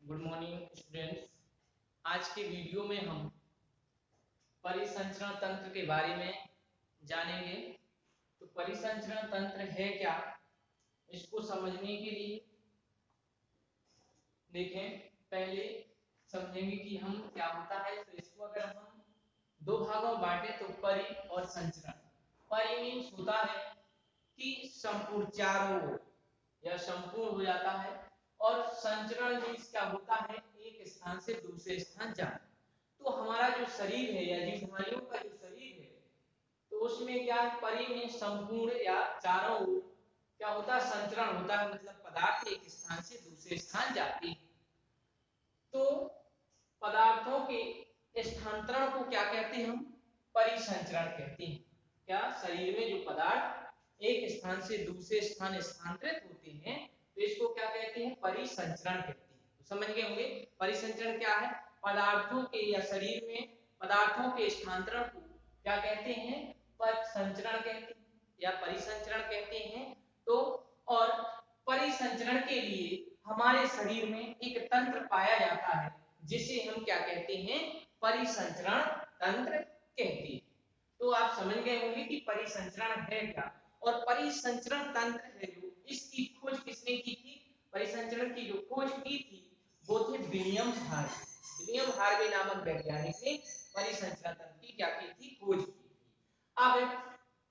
Good morning students. आज के video में हम परिसंचरण तंत्र के बारे में जानेंगे। तो परिसंचरण तंत्र है क्या, इसको समझने के लिए देखें, पहले समझेंगे कि हम क्या होता है। तो इसको अगर हम दो भागों में बांटे तो परि और संचरण। परि मीन्स होता है कि संपूर्ण चारों ओर या संपूर्ण हो जाता है, और संचरण मीन्स क्या होता है, एक स्थान से दूसरे स्थान जाना। तो हमारा जो शरीर है या जीवधारियों का जो शरीर है, तो उसमें क्या परि में संपूर्ण या चारों ओर क्या होता है, संचरण होता है, मतलब पदार्थ एक स्थान से दूसरे स्थान जाते हैं। तो पदार्थों के स्थानांतरण को क्या कहते हैं, हम परिसंचरण कहते हैं। क्या शरीर में जो पदार्थ एक स्थान से दूसरे स्थान स्थानांतरित होते हैं, तो इसको क्या कहते हैं, परिसंचरण कहते हैं। तो समझ गए होंगे परिसंचरण क्या है। पदार्थों के या शरीर में पदार्थों के स्थानांतरण को क्या कहते हैं, परिसंचरण कहते हैं या परिसंचरण कहते हैं। तो और परिसंचरण के लिए हमारे शरीर में एक तंत्र पाया जाता है, जिसे हम क्या कहते हैं, परिसंचरण तंत्र कहते हैं। तो आप समझ गए होंगे कि परिसंचरण है क्या। और परिसंचरण तंत्र है जो, इसकी खोज किसने की थी, परिसंचरण की जो खोज की थी वो थे विलियम हार्वे। विलियम हार्वे नामक वैज्ञानिक ने परिसंचरण तंत्र की क्या की थी, खोज की थी। अब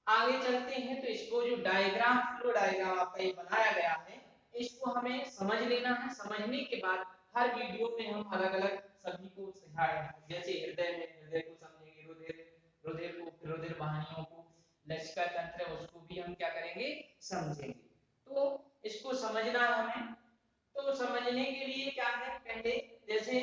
आगे चलते हैं, तो इसको जो डायग्राम, फ्लो डायग्राम आपका ये बनाया गया है, इसको हमें समझ लेना है। समझने के बाद हर वीडियो में हम अलग अलग सभी को सिखाएंगे। जैसे हृदय में, हृदय को समझेंगे, रुधिर, रुधिर को, रुधिर वाहिनियों को, लसिका तंत्र है उसको भी हम क्या करेंगे, समझेंगे। तो इसको समझना हमें। तो समझने के लिए क्या है, पहले जैसे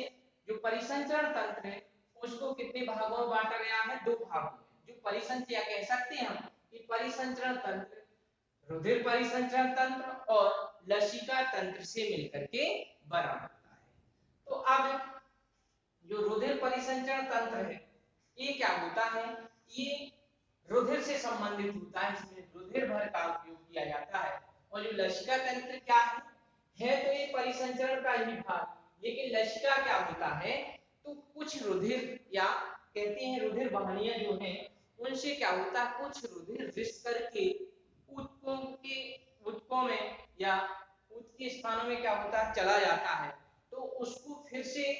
जो परिसंचरण तंत्र है उसको कितने भागों में बांटा गया है, दो भागों में। जो परिसंचय कह सकते हैं हम कि परिसंचरण तंत्र, रुधिर परिसंचरण तंत्र और लसिका तंत्र से मिलकर के बना होता है। तो अब जो रुधिर परिसंचरण तंत्र है ये क्या होता है, ये रुधिर से संबंधित होता है, इसमें रुधिर भर का उपयोग किया जाता है। और जो लसिका तंत्र क्या है तो ये परिसंचरण का ही भाग, लेकिन लसिका क्या होता है, तो कुछ रुधिर या कहते हैं रुधिर वाहिनियां जो हैं उनसे क्या होता है, कुछ रुधिर रिस करके ऊतकों के, ऊतकों में या ऊतक के स्थानों में क्या होता है, चला जाता है। तो उसको फिर से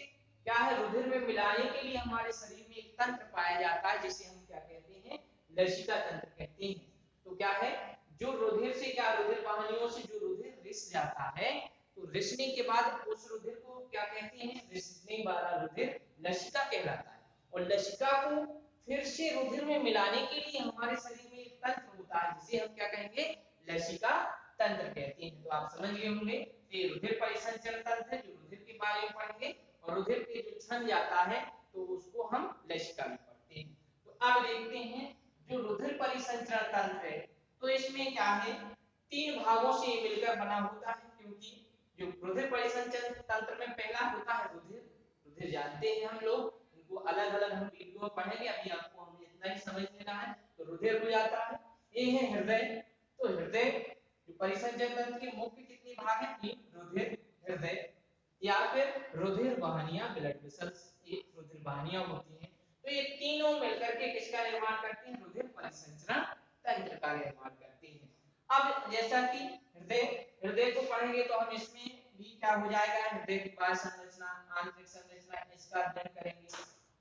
क्या है, रुधिर में मिलाने के लिए हमारे शरीर में एक तंत्र पाया जाता है, जिसे हम क्या कहते हैं, लसिका तंत्र कहते हैं। तो क्या है, जो रुधिर से क्या, रुधिर वाहिनियों से जो रुधिर रिस जाता है, तो रिसने के बाद उस रुधिर को क्या कहते हैं, रिसने वाला रुधिर लसिका कहलाता है। और लसिका को फिर से रुधिर में मिलाने के लिए हमारे शरीर में एक तंत्र होता है, जिसे हम क्या कहेंगे, लसिका तंत्र कहते हैं। तो आप समझ गए होंगे ये रुधिर परिसंचरण तंत्र है, जो रुधिर के बारे में पढ़ेंगे। और रुधिर के जो छन जाता है तो उसको हम लसिका में पढ़ते हैं। तो अब देखते हैं जो रुधिर परिसंचरण तंत्र है, तो इसमें क्या है, तीन भागों से मिलकर बना होता है। क्योंकि जो रुधिर परिसंचरण तंत्र में पहला होता है रुधिर, रुधिर जानते हैं हम लोग, इनको अलग अलग हम वीडियो में पढ़ेंगे, अभी आपको हमें इतना ही समझ लेना है। तो रुधिर हो जाता है, ये है हृदय। तो हृदय जो परिसंचरण तंत्र के मुख्य कितने भाग हैं, तीन, रुधिर, हृदय या फिर रुधिर वाहिनियां, ब्लड वेसल्स, ये रुधिर वाहिनियां होती हैं। तो ये तीनों मिलकर के किसका निर्माण करते हैं, रुधिर परिसंचरण तंत्र का निर्माण करते हैं। अब जैसा कि हृदय, हृदय को पढ़ेंगे तो हम इसमें भी क्या हो जाएगा, हृदय की बाह्य संरचना, आंतरिक संरचना, इसका अध्ययन करेंगे।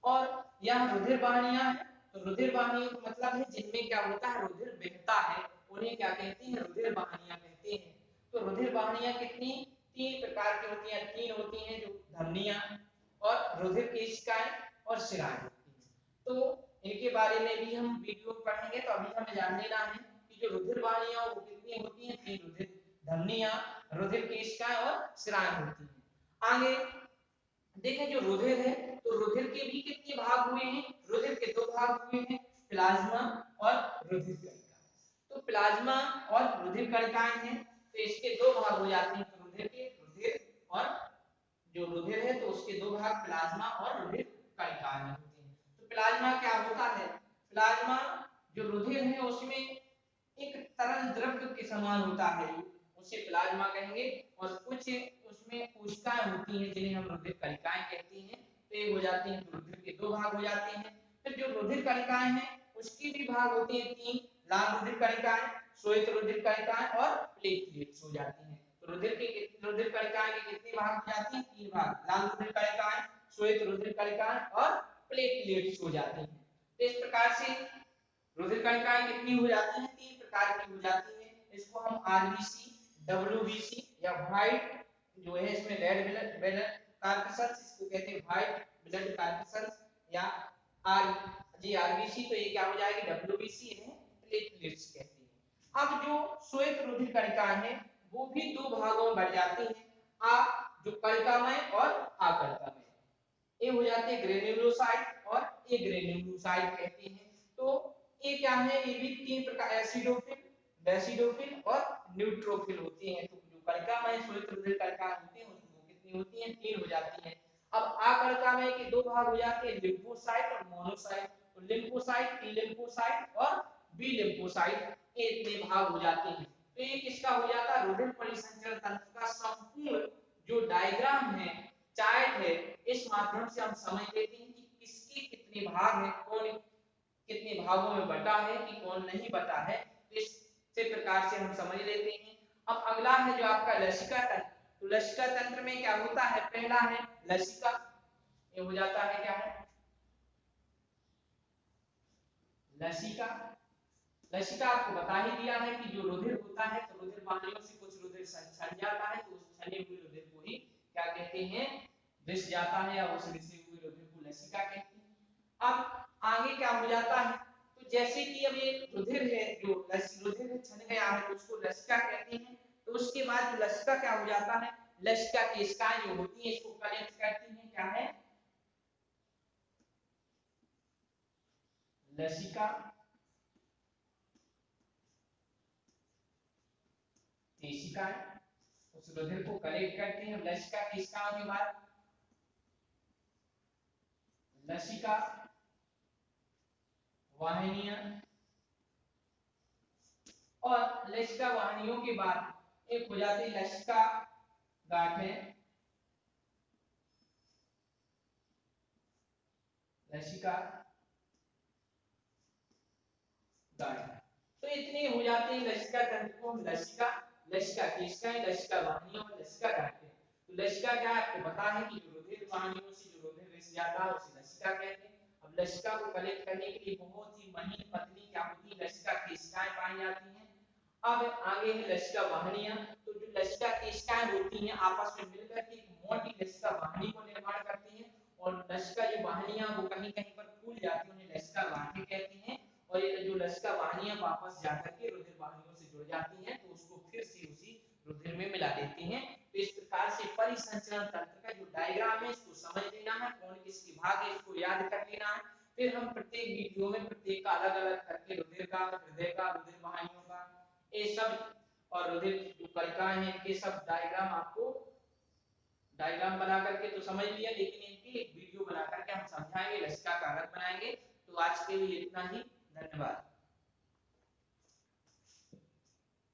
और यह रुधिर वाहिनियां है, तो रुधिर वाहिनियों का मतलब है जिनमें क्या होता है, रुधिर बहता है, उन्हें क्या कहते हैं, रुधिर वाहिनियां कहते हैं। तो रुधिर वाहिनियां कितनी, तीन प्रकार की होती हैं, तीन होती हैं, जो धमनियां और रुधिर केशिकाएं और शिराएं होती हैं। तो इनके बारे में भी हम वीडियो में पढ़ेंगे। तो अभी हमें जान लेना है कि जो रुधिर वाहिनियां वो कितनी होती हैं, तीन, रुधिर धमनियां, रुधिर केशिकाएं और शिराएं होती हैं। आगे देखें जो रुधिर है, तो रुधिर के भी कितने भाग हुए हैं, रुधिर के दो भाग हुए हैं, प्लाज्मा और रुधिर कणिका। तो प्लाज्मा और रुधिर कणिकाएं हैं, तो इसके दो भाग हो जाते हैं, तो रुधिर के, रुधिर और जो रुधिर है तो उसके दो भाग प्लाज्मा और रुधिर कणिकाएं होती हैं। तो प्लाज्मा क्या होता है, प्लाज्मा जो रुधिर है उसमें एक तरल द्रव्य के समान होता है, उसे प्लाज्मा कहेंगे। और कुछ उसमें इसमें कोशिकाएं होती हैं जिन्हें हम रुधिर कणिकाएं कहते हैं। तो ये हो जाती हैं, तो रुधिर के 2 भाग हो जाते हैं। फिर जो रुधिर कणिकाएं हैं उसकी भी भाग होती है 3, लाल रुधिर कणिकाएं, श्वेत रुधिर कणिकाएं और प्लेटलेट्स हो जाती हैं। तो रुधिर कणिकाएं के कितने भाग हो जाती हैं? 3 भाग, लाल रुधिर कणिकाएं, श्वेत रुधिर कणिकाएं और प्लेटलेट्स हो जाती हैं। तो इस प्रकार से रुधिर कणिकाएं कितनी हो जाती हैं? 3 प्रकार की हो जाती हैं। इसको हम आरबीसी, डब्ल्यूबीसी या व्हाइट जो है इसमें रेड ब्लड कार्पसेल्स, इसको कहते हैं व्हाइट ब्लड कार्पसेल्स, या आरबीसी, तो ये क्या हो जाएगी? डब्ल्यूबीसी, इन्हें प्लेटलेट्स कहते हैं। अब जो श्वेत रुधिर कणिकाएं हैं वो भी 2 भागों में बढ़ जाती हैं, जो कणिकामय और अकणिकामय। ये हो जाते हैं ग्रेन्युलोसाइट और एग्रेन्युलोसाइट कहते हैं। तो ये क्या है? ये भी 3 प्रकार, एसिडोफिल, बेसिडोफिल और न्यूट्रोफिल होते हैं। तो जो कणिकामय श्वेत रुधिर कणिकाएं होती हैं वो कितनी होती हैं? 3 हो जाती हैं। अब अकणिकामय के 2 भाग हो जाते हैं, लिम्फोसाइट और मोनोसाइट। तो लिम्फोसाइट, टी लिम्फोसाइट और बी लिम्फोसाइट, ये इतने भाग हो जाते हैं। तो ये किसका हो जाता है? रुधिर परिसंचरण तंत्र का संपूर्ण जो डायग्राम है, चार्ट है, इस माध्यम से हम समझ लेते हैं कि किसके कितने भाग हैं, कौन कितने भागों में बटा है कि कौन नहीं बटा है। तो इस प्रकार से हम समझ लेते हैं। अब अगला है जो आपका लसिका तंत्र। तो लसिका तंत्र में क्या होता है? पहला है लसिका, ये हो जाता है क्या है? लसिका। लसिका आपको बता ही दिया है कि जो रुधिर होता है, तो रुधिर वाहिनियों से कुछ रुधिर छन जाता है, तो उस छने हुए रुधिर को ही क्या कहते हैं? रिस जाता है, या उस रिसे हुए रुधिर को लसिका कहते हैं। अब आगे क्या हो जाता है? तो जैसे कि अब ये रुधिर है, जो रुधिर छन गया है तो उसको लसिका कहते हैं। तो उसके बाद लसिका क्या हो जाता है? लसिका केशिकाएं जो होती हैं इसको कलेक्ट करती हैं, क्या है? लसिका केशिकाएं उस रुधिर को कलेक्ट करते हैं। लसिका केशिकाओं के बाद लसिका वाहिनियां, और लसिका वाहिनियों के बाद एक हो जाती है लसिका गांठें, लसिका गांठें। तो इतने हो जाते हैं लसिका तंत्र को हम लसिका, लसिका केशिकाएं, लसिका वाहिनियां और लसिका गांठें। तो लसिका क्या है? आपको पता है कि जो रुधिर वाहिनियों से जो रुधिर रिस जाता है उसे लसिका कहते हैं। अब लसिका को कलेक्ट करने के लिए बहुत ही महीन पतली क्या होती है? लसिका केशिकाएं पाई जाती हैं। अब आगे है लसिका वाहिनियां। तो जो लसिका केशिकाएं होती हैं आपस में मिलकर के एक मोटी लसिका वाहिनी को निर्माण करती हैं, और लसिका जो वाहिनियां वो कहीं-कहीं पर फूल जाती हैं, उन्हें लसिका गांठें कहते हैं। और ये जो लसिका वाहिनियां वापस जाकर के रुधिर वाहिनियों से जुड़ जाती हैं, तो उसको फिर से उसी रुधिर में मिला देती हैं। तो इस प्रकार से परिसंचरण तंत्र का जो डायग्राम है इसको समझ लेना है, कौन किसके भाग है इसको याद कर लेना है। फिर हम प्रत्येक वीडियो में प्रत्येक का अलग-अलग करके रुधिर का, हृदय का, रुधिर वाहिनियों का, ये सब, और रुधिर जो कणिकाएं हैं इनके सब डायग्राम आपको डायग्राम बना करके तो समझ लिया, लेकिन इनकी एक वीडियो बना करके हम समझाएंगे, लसिका का अलग बनाएंगे। तो आज के लिए इतना ही, धन्यवाद।